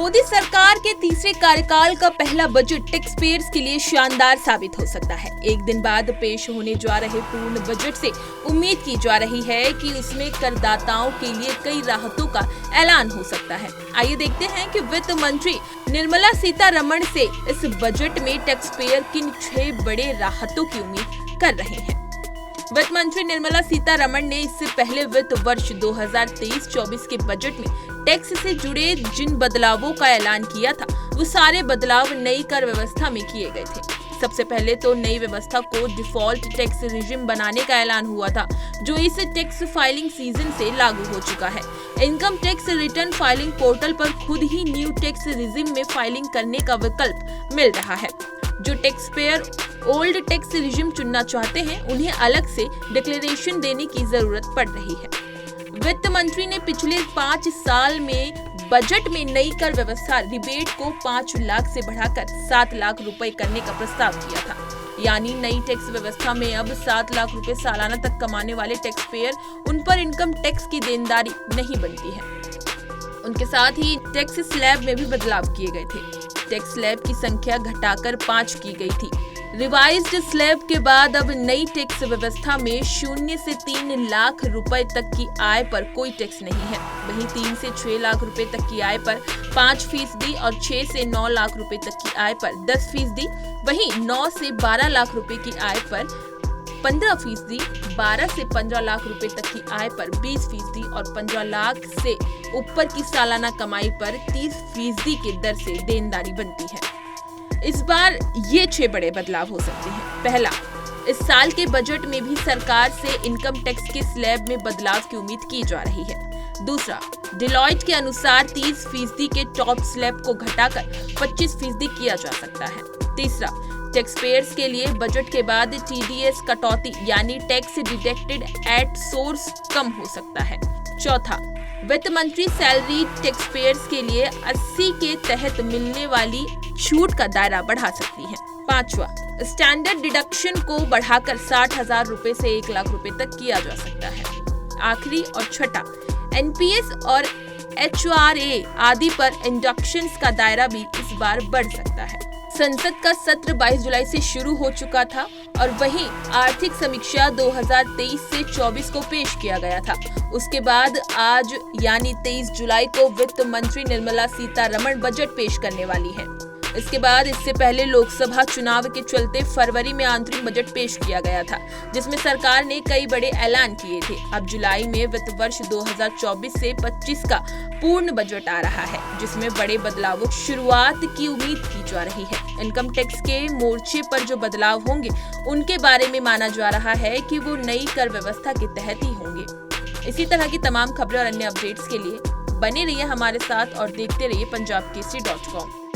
मोदी सरकार के तीसरे कार्यकाल का पहला बजट टैक्स पेयर्स के लिए शानदार साबित हो सकता है। एक दिन बाद पेश होने जा रहे पूर्ण बजट से उम्मीद की जा रही है कि उसमें करदाताओं के लिए कई राहतों का ऐलान हो सकता है। आइए देखते हैं कि वित्त मंत्री निर्मला सीतारमण से इस बजट में टैक्स पेयर किन 6 बड़े राहतों की उम्मीद कर रहे हैं। वित्त मंत्री निर्मला सीतारमण ने इससे पहले वित्त वर्ष 2023-24 के बजट में टैक्स से जुड़े जिन बदलावों का ऐलान किया था, वो सारे बदलाव नई कर व्यवस्था में किए गए थे। सबसे पहले तो नई व्यवस्था को डिफॉल्ट टैक्स रिजिम बनाने का ऐलान हुआ था, जो इस टैक्स फाइलिंग सीजन से लागू हो चुका है। Income tax return filing portal पर खुद ही न्यू टैक्स रिजिम में फाइलिंग करने का विकल्प मिल रहा है। जो tax payer old tax regime चुनना चाहते हैं, उन्हें अलग से डिक्लेरेशन देने की जरूरत पड़ रही है। वित्त मंत्री ने पिछले 5 साल में बजट में नई कर व्यवस्था रिबेट को 5 लाख से बढ़ाकर 7 लाख रुपए करने का प्रस्ताव किया था। यानी नई टैक्स व्यवस्था में अब 7 लाख रुपए सालाना तक कमाने वाले टैक्स पेयर उन पर इनकम टैक्स की देनदारी नहीं बनती है। उनके साथ ही टैक्स स्लैब में भी बदलाव किए गए थे। टैक्स स्लैब की संख्या घटाकर 5 की गई थी। रिवाइज्ड स्लैब के बाद अब नई टैक्स व्यवस्था में 0 से 3 लाख रुपए तक की आय पर कोई टैक्स नहीं है। वहीं 3 से 6 लाख रुपए तक की आय पर 5% और 6 से 9 लाख रुपए तक की आय पर 10%। वहीं 9 से 12 लाख रुपए की आय पर 15%, 12 से 15 लाख रुपए तक की आय पर 20% और 15 लाख से ऊपर की सालाना कमाई पर 30% की दर से देनदारी बनती है। इस बार ये 6 बड़े बदलाव हो सकते हैं। पहला, इस साल के बजट में भी सरकार से इनकम टैक्स के स्लैब में बदलाव की उम्मीद की जा रही है। दूसरा, डिलॉयट के अनुसार 30% के टॉप स्लैब को घटाकर 25% किया जा सकता है। तीसरा, टैक्स पेयर्स के लिए बजट के बाद TDS कटौती यानी टैक्स डिडक्टेड एट सोर्स कम हो सकता है। चौथा, वित्त मंत्री सैलरी टैक्स पेयर्स के लिए 80 के तहत मिलने वाली छूट का दायरा बढ़ा सकती है। पांचवा, स्टैंडर्ड डिडक्शन को बढ़ाकर 60,000 रुपए से 1 लाख रुपए तक किया जा सकता है। आखिरी और छठा, NPS और HRA आदि पर इंडक्शंस का दायरा भी इस बार बढ़ सकता है। संसद का सत्र 22 जुलाई से शुरू हो चुका था और वहीं आर्थिक समीक्षा 2023 से 24 को पेश किया गया था। उसके बाद आज यानी 23 जुलाई को वित्त मंत्री निर्मला सीतारमण बजट पेश करने वाली है। इसके बाद इससे पहले लोकसभा चुनाव के चलते फरवरी में अंतरिम बजट पेश किया गया था, जिसमें सरकार ने कई बड़े ऐलान किए थे। अब जुलाई में वित्त वर्ष 2024 से 25 का पूर्ण बजट आ रहा है, जिसमें बड़े बदलावों की शुरुआत की उम्मीद की जा रही है। इनकम टैक्स के मोर्चे पर जो बदलाव होंगे, उनके बारे में माना जा रहा है कि वो नई कर व्यवस्था के तहत ही होंगे। इसी तरह की तमाम खबरें और अन्य अपडेट्स के लिए बने रहिए हमारे साथ और देखते रहिए punjabkesari.com।